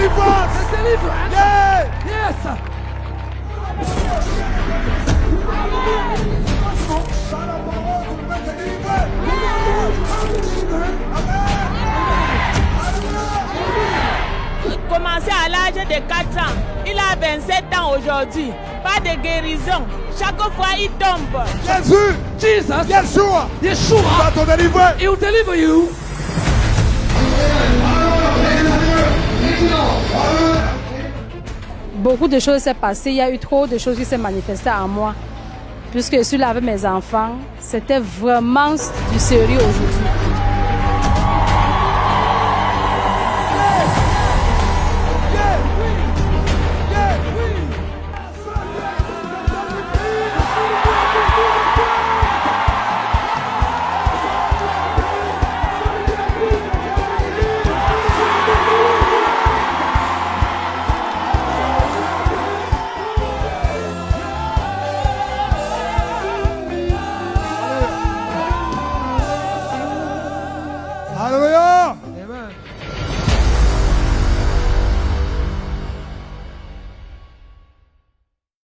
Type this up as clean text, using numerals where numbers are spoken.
deliverance. Yeah. Yes. Commencé à l'âge de 4 ans. Il a 27 ans aujourd'hui. Pas de guérison. Chaque fois, il tombe. Jésus. Jesus. Yeshua. Yeshua. Va te délivrer. He will deliver you. Beaucoup de choses s'est passé. Il y a eu trop de choses qui s'est manifestées en moi. Puisque je suis là avec mes enfants, c'était vraiment du sérieux aujourd'hui.